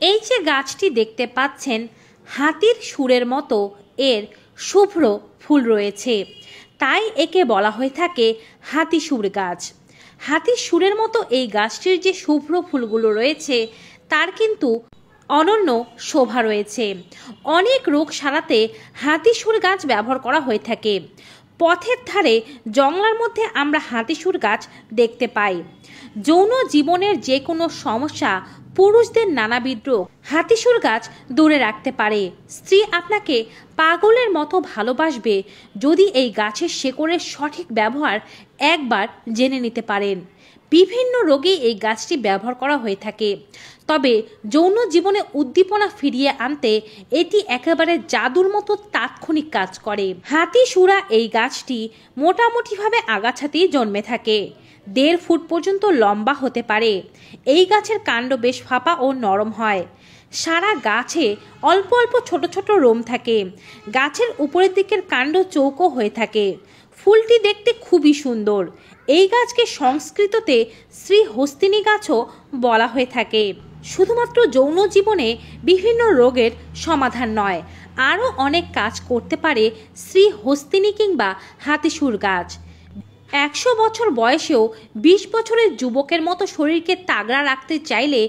এই যে গাছটি দেখতে পাচ্ছেন, হাতির সুরের মতো এর শুভ্র ফুল রয়েছে, তাই একে বলা হয়ে থাকে হাতি সুর গাছ। হাতির সুরের মতো এই গাছটির যে শুভ্র ফুলগুলো রয়েছে তার কিন্তু অনন্য শোভা রয়েছে। অনেক রোগ সারাতে হাতিসুর গাছ ব্যবহার করা হয়ে থাকে। পথের ধারে জঙ্গলের মধ্যে আমরা হাতিসুর গাছ দেখতে পাই। যৌন জীবনের যে কোনো সমস্যা, পুরুষদের নানাবিধ রোগ হাতিসুর গাছ দূরে রাখতে পারে। স্ত্রী আপনাকে পাগলের মতো ভালোবাসবে যদি এই গাছের শেকড়ের সঠিক ব্যবহার একবার জেনে নিতে পারেন। বিভিন্ন রোগে এই গাছটি ব্যবহার করা হয়ে থাকে। তবে যৌন জীবনে উদ্দীপনা ফিরিয়ে আনতে এটি একেবারে জাদুর মতো তাৎক্ষণিক কাজ করে। হাতিসুরা এই গাছটি মোটামুটিভাবে আগাছাতেই জন্মে থাকে। 1.5 ফুট পর্যন্ত লম্বা হতে পারে। এই গাছের কাণ্ড বেশ ফাঁপা ও নরম হয়। সারা গাছে অল্প অল্প ছোট ছোট লোম থাকে। গাছের উপরের দিকের কাণ্ড চৌকো হয়ে থাকে। ফুলটি দেখতে খুবই সুন্দর। এই গাছকে সংস্কৃততে শ্রীহস্তিনী গাছও বলা হয়ে থাকে। শুধুমাত্র যৌন জীবনে বিভিন্ন রোগের সমাধান নয়, আরও অনেক কাজ করতে পারে শ্রীহস্তিনী কিংবা হাতিসুর গাছ। 100 বছর বয়সেও 20 বছরের যুবকের মতো শরীরকে তাগড়া রাখতে চাইলে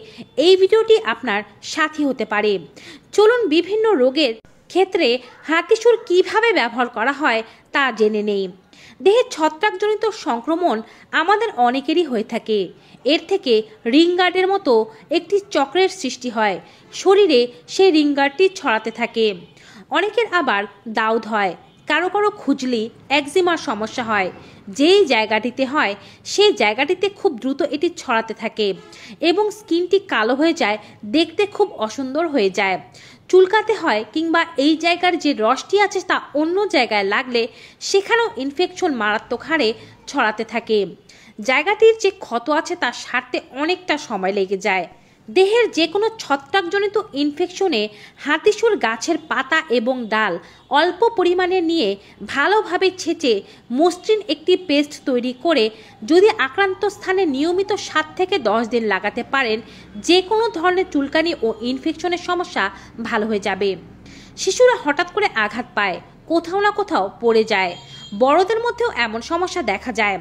এই ভিডিওটি আপনার সাথী হতে পারে। চলুন বিভিন্ন রোগের ক্ষেত্রে হাতিসুর কিভাবে ব্যবহার করা হয় তা জেনে নেই। দেহে ছত্রাকজনিত সংক্রমণ আমাদের অনেকেরই হয়ে থাকে। এর থেকে রিংগার্ডের মতো একটি চক্রের সৃষ্টি হয়। শরীরে সেই রিংগার্ডটি ছড়াতে থাকে। অনেকের আবার দাউদ হয়, কারো কারো খুজলি, একজিমার সমস্যা হয়। যেই জায়গাটিতে হয় সেই জায়গাটিতে খুব দ্রুত এটি ছড়াতে থাকে এবং স্কিনটি কালো হয়ে যায়, দেখতে খুব অসুন্দর হয়ে যায়। চুলকাতে হয় কিংবা এই জায়গার যে রসটি আছে তা অন্য জায়গায় লাগলে সেখানেও ইনফেকশন মারাত্মক হারে ছড়াতে থাকে। জায়গাটির যে ক্ষত আছে তা সারতে অনেকটা সময় লেগে যায়। দেহের যে কোনো ছত্রাকজনিত ইনফেকশনে হাতিসুর গাছের পাতা এবং ডাল অল্প পরিমাণে নিয়ে ভালোভাবে ছেঁচে মসৃণ একটি পেস্ট তৈরি করে যদি আক্রান্ত স্থানে নিয়মিত 7 থেকে 10 দিন লাগাতে পারেন, যে কোনো ধরনের চুলকানি ও ইনফেকশনের সমস্যা ভালো হয়ে যাবে। শিশুরা হঠাৎ করে আঘাত পায়, কোথাও না কোথাও পড়ে যায়। বড়দের মধ্যেও এমন সমস্যা দেখা যায়।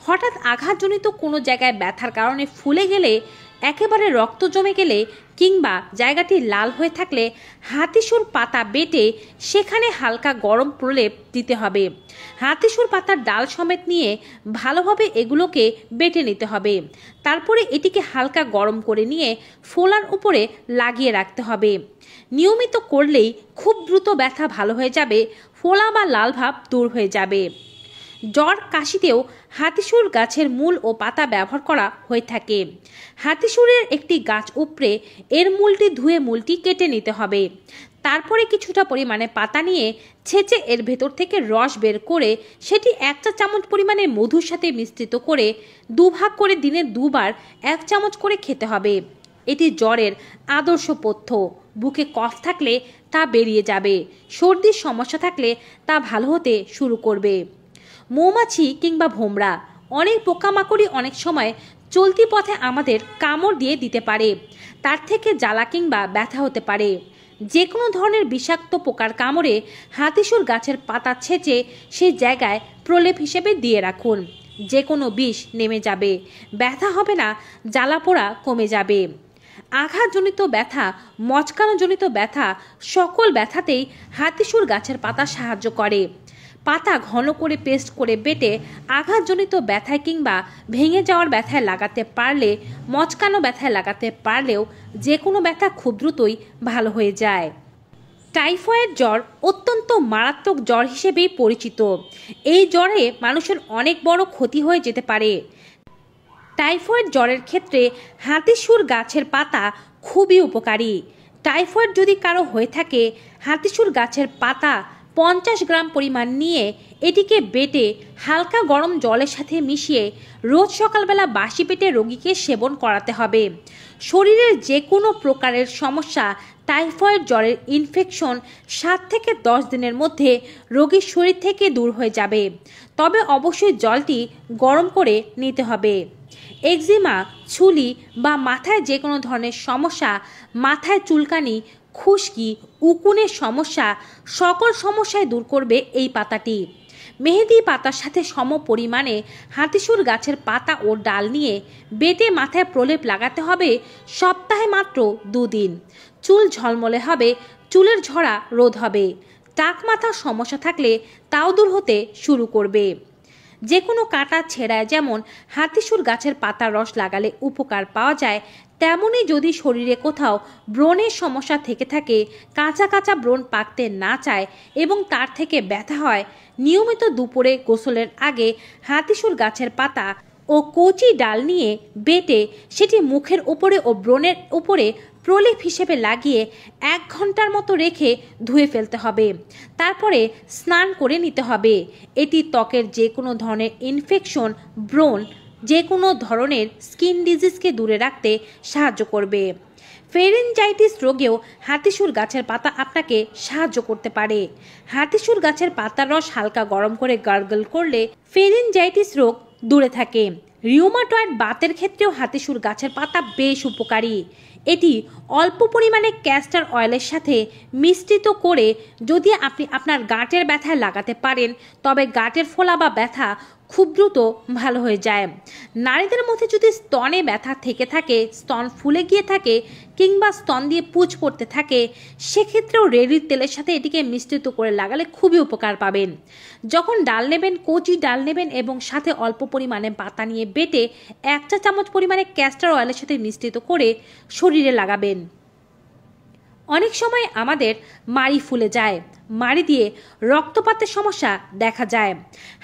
হঠাৎ আঘাতজনিত কোনো জায়গায় ব্যথার কারণে ফুলে গেলে, একেবারে রক্ত জমে গেলে কিংবা জায়গাটি লাল হয়ে থাকলে হাতিসুর পাতা বেটে সেখানে হালকা গরম প্রলেপ দিতে হবে। হাতিসুর পাতার ডাল সমেত নিয়ে ভালোভাবে এগুলোকে বেটে নিতে হবে। তারপরে এটিকে হালকা গরম করে নিয়ে ফোলার উপরে লাগিয়ে রাখতে হবে। নিয়মিত করলেই খুব দ্রুত ব্যথা ভালো হয়ে যাবে, ফোলা বা লাল ভাব দূর হয়ে যাবে। জ্বর কাশিতেও হাতিসুর গাছের মূল ও পাতা ব্যবহার করা হয়ে থাকে। হাতিসুরের একটি গাছ উপড়ে এর মূলটি ধুয়ে মূলটি কেটে নিতে হবে। তারপরে কিছুটা পরিমাণে পাতা নিয়ে ছেঁচে এর ভেতর থেকে রস বের করে সেটি 1 চা চামচ পরিমাণে মধুর সাথে মিশ্রিত করে 2 ভাগ করে দিনে 2 বার 1 চামচ করে খেতে হবে। এটি জ্বরের আদর্শ পথ্য। বুকে কফ থাকলে তা বেরিয়ে যাবে। সর্দির সমস্যা থাকলে তা ভালো হতে শুরু করবে। মৌমাছি কিংবা ভোমরা, অনেক পোকামাকড়ই অনেক সময় চলতি পথে আমাদের কামড় দিয়ে দিতে পারে। তার থেকে জ্বালা কিংবা ব্যথা হতে পারে। যে কোনো ধরনের বিষাক্ত পোকার কামড়ে হাতিসুর গাছের পাতা ছেঁচে সেই জায়গায় প্রলেপ হিসেবে দিয়ে রাখুন। যে কোনো বিষ নেমে যাবে, ব্যথা হবে না, জ্বালা পোড়া কমে যাবে। আঘাতজনিত ব্যথা, মচকানোজনিত ব্যথা, সকল ব্যথাতেই হাতিসুর গাছের পাতা সাহায্য করে। পাতা ঘন করে পেস্ট করে বেটে আঘাতজনিত ব্যথায় কিংবা ভেঙে যাওয়ার ব্যথায় লাগাতে পারলে, মচকানো ব্যথায় লাগাতে পারলেও যে কোনো ব্যথা খুব দ্রুতই ভালো হয়ে যায়। টাইফয়েড জ্বর অত্যন্ত মারাত্মক জ্বর হিসেবেই পরিচিত। এই জ্বরে মানুষের অনেক বড় ক্ষতি হয়ে যেতে পারে। টাইফয়েড জ্বরের ক্ষেত্রে হাতিসুর গাছের পাতা খুবই উপকারী। টাইফয়েড যদি কারো হয়ে থাকে, হাতিসুর গাছের পাতা 50 গ্রাম পরিমাণ নিয়ে এটিকে বেটে হালকা গরম জলের সাথে মিশিয়ে রোজ সকালবেলা বাসি পেটে রোগীকে সেবন করাতে হবে। শরীরের যে কোনো প্রকারের সমস্যা, টাইফয়েড জ্বরের ইনফেকশন 7 থেকে 10 দিনের মধ্যে রোগীর শরীর থেকে দূর হয়ে যাবে। তবে অবশ্যই জলটি গরম করে নিতে হবে। একজিমা, ছুলি বা মাথায় যে কোনো ধরনের সমস্যা, মাথায় চুলকানি, খুশকি, উকুনের সমস্যা, সকল সমস্যায় দূর করবে এই পাতাটি। মেহেদি পাতার সাথে সম পরিমাণে হাতিসুর গাছের পাতা ও ডাল নিয়ে বেটে মাথায় প্রলেপ লাগাতে হবে সপ্তাহে মাত্র 2 দিন। চুল ঝলমলে হবে, চুলের ঝরা রোধ হবে, টাক মাথার সমস্যা থাকলে তাও দূর হতে শুরু করবে। যে কোনো কাটা ছেঁড়ায় যেমন হাতিসুর গাছের পাতার রস লাগালে উপকার পাওয়া যায়, তেমনই যদি শরীরে কোথাও ব্রণের সমস্যা থেকে থাকে, কাঁচা কাঁচা ব্রণ পাকতে না চায় এবং তার থেকে ব্যথা হয়, নিয়মিত দুপুরে গোসলের আগে হাতিসুর গাছের পাতা ও কচি ডাল নিয়ে বেটে সেটি মুখের উপরে ও ব্রণের উপরে প্রলেপ হিসেবে লাগিয়ে 1 ঘন্টার মতো রেখে ধুয়ে ফেলতে হবে। তারপরে স্নান করে নিতে হবে। এটি ত্বকের যে কোনো ধরনের ইনফেকশন, ব্রণ, যে কোনো ধরনের স্কিন ডিজিজকে দূরে রাখতে সাহায্য করবে। ফেরেনজাইটিস রোগেও হাতিসুর গাছের পাতা আপনাকে সাহায্য করতে পারে। হাতিসুর গাছের পাতার রস হালকা গরম করে গার্গল করলে ফেরেনজাইটিস রোগ দূরে থাকে। রিউমাটয়েড বাতের ক্ষেত্রেও হাতিসুর গাছের পাতা বেশ উপকারী। এটি অল্প পরিমাণে ক্যাস্টর অয়েলের সাথে মিশ্রিত করে যদি আপনি আপনার গাঁটের ব্যথায় লাগাতে পারেন, তবে গাঁটের ফোলা বা ব্যথা খুব দ্রুত ভালো হয়ে যায়। নারীদের মধ্যে যদি স্তনে ব্যথা থেকে থাকে, স্তন ফুলে গিয়ে থাকে কিংবা স্তন দিয়ে পুঁজ পড়তে থাকে, সেক্ষেত্রেও রেড়ির তেলের সাথে এটিকে মিশ্রিত করে লাগালে খুবই উপকার পাবেন। যখন ডাল নেবেন, কচি ডাল নেবেন এবং সাথে অল্প পরিমাণে পাতা নিয়ে বেটে 1 চা চামচ পরিমাণে ক্যাস্টর অয়েলের সাথে মিশ্রিত করে শরীরে লাগাবেন। অনেক সময় আমাদের মাড়ি ফুলে যায়, মাড়ি দিয়ে রক্তপাতের সমস্যা দেখা যায়।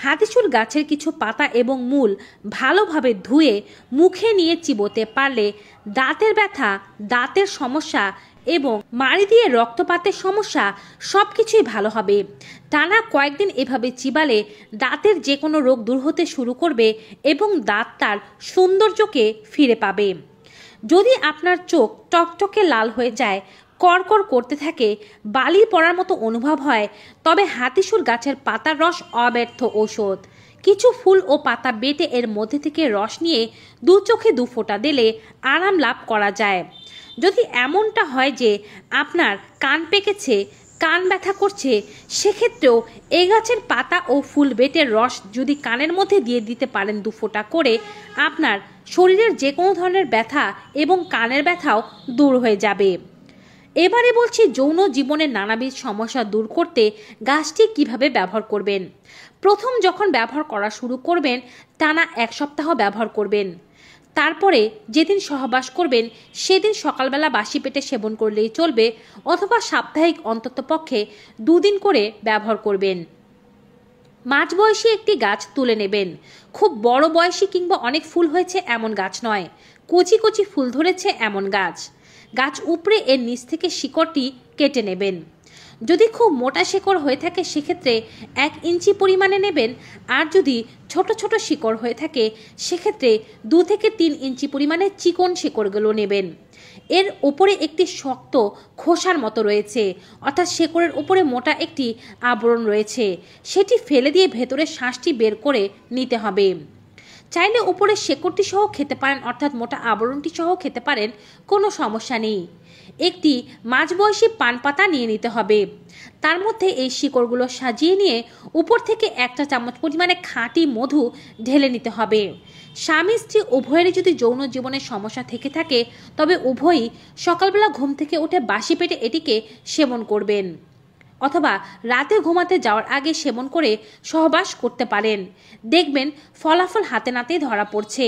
হাতিসুর গাছের কিছু পাতা এবং মূল ভালোভাবে ধুয়ে মুখে নিয়ে চিবোতে পারলে দাঁতের ব্যথা, দাঁতের সমস্যা এবং মাড়ি দিয়ে রক্তপাতের সমস্যা সব কিছুই ভালো হবে। টানা কয়েকদিন এভাবে চিবালে দাঁতের যে কোনো রোগ দূর হতে শুরু করবে এবং দাঁত তার সৌন্দর্যকে ফিরে পাবে। যদি আপনার চোখ টকটকে লাল হয়ে যায়, করকর করতে থাকে, বালি পড়ার মতো অনুভব হয়, তবে হাতিসুর গাছের পাতার রস অব্যর্থ ঔষধ। কিছু ফুল ও পাতা বেটে এর মধ্যে থেকে রস নিয়ে 2 চোখে 2 ফোঁটা দিলে আরাম লাভ করা যায়। যদি এমনটা হয় যে আপনার কান পেকেছে, কান ব্যথা করছে, সেক্ষেত্রেও এ গাছের পাতা ও ফুল বেটের রস যদি কানের মধ্যে দিয়ে দিতে পারেন 2 ফোঁটা করে, আপনার শরীরের যে কোনো ধরনের ব্যথা এবং কানের ব্যথাও দূর হয়ে যাবে। এবারে বলছি যৌন জীবনের নানাবিধ সমস্যা দূর করতে গাছটি কিভাবে ব্যবহার করবেন। প্রথম যখন ব্যবহার করা শুরু করবেন, টানা 1 সপ্তাহ ব্যবহার করবেন। তারপরে যেদিন সহবাস করবেন সেদিন সকালবেলা বাসি পেটে সেবন করলেই চলবে, অথবা সাপ্তাহিক অন্ততপক্ষে 2 দিন করে ব্যবহার করবেন। মাঝবয়সী একটি গাছ তুলে নেবেন। খুব বড় বয়সী কিংবা অনেক ফুল হয়েছে এমন গাছ নয়, কচি কচি ফুল ধরেছে এমন গাছ। গাছ উপড়ে এর নিচ থেকে শিকড়টি কেটে নেবেন। যদি খুব মোটা শিকড় হয়ে থাকে সেক্ষেত্রে 1 ইঞ্চি পরিমাণে নেবেন, আর যদি ছোট ছোট শিকড় হয়ে থাকে সেক্ষেত্রে 2 থেকে 3 ইঞ্চি পরিমাণে চিকন শিকড়গুলো নেবেন। এর উপরে একটি শক্ত খোসার মতো রয়েছে, অর্থাৎ শিকড়ের উপরে মোটা একটি আবরণ রয়েছে, সেটি ফেলে দিয়ে ভেতরের শ্বাসটি বের করে নিতে হবে। চাইলে উপরে শেকড়টি সহ খেতে পারেন, অর্থাৎ মোটা আবরণটি সহ খেতে পারেন, কোনো সমস্যা নেই। একটি মাঝবয়সী পান পাতা নিয়ে নিতে হবে। তার মধ্যে এই শিকড়গুলো সাজিয়ে নিয়ে উপর থেকে 1 চা চামচ পরিমাণে খাঁটি মধু ঢেলে নিতে হবে। স্বামী স্ত্রী উভয়েরই যদি যৌন জীবনের সমস্যা থেকে থাকে, তবে উভয়ই সকালবেলা ঘুম থেকে উঠে বাসি পেটে এটিকে সেবন করবেন, অথবা রাতে ঘুমাতে যাওয়ার আগে সেবন করে সহবাস করতে পারেন। দেখবেন ফলাফল হাতে নাতেই ধরা পড়ছে।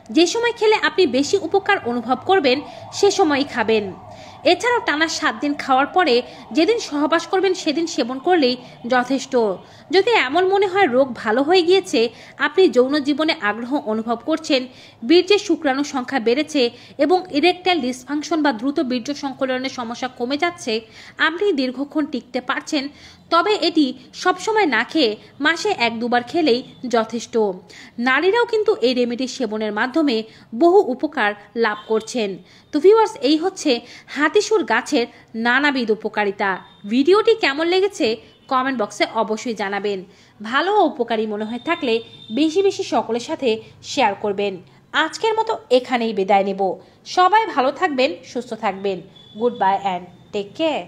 যে সময় খেলে আপনি বেশি উপকার অনুভব করবেন সে সময়ই খাবেন। এছাড়াও টানা 7 দিন খাওয়ার পরে যেদিন সহবাস করবেন সেদিন সেবন করলেই যথেষ্ট। যদি এমন মনে হয় রোগ ভালো হয়ে গিয়েছে, আপনি যৌন জীবনে আগ্রহ অনুভব করছেন, বীর্যের শুক্রাণুর সংখ্যা বেড়েছে এবং ইরেকটাইল ডিসফাংশন বা দ্রুত বীর্য সংকলনের সমস্যা কমে যাচ্ছে, আপনি দীর্ঘক্ষণ টিকতে পারছেন, তবে এটি সবসময় না খেয়ে মাসে 1-2 বার খেলেই যথেষ্ট। নারীরাও কিন্তু এই রেমেডি সেবনের মাধ্যমে বহু উপকার লাভ করছেন। তো ভিউয়ার্স, এই হচ্ছে হাতিসুর গাছের নানাবিধ উপকারিতা। ভিডিওটি কেমন লেগেছে কমেন্ট বক্সে অবশ্যই জানাবেন। ভালো ও উপকারী মনে হয়ে থাকলে বেশি বেশি সকলের সাথে শেয়ার করবেন। আজকের মতো এখানেই বিদায় নেব। সবাই ভালো থাকবেন, সুস্থ থাকবেন। Goodbye and take care.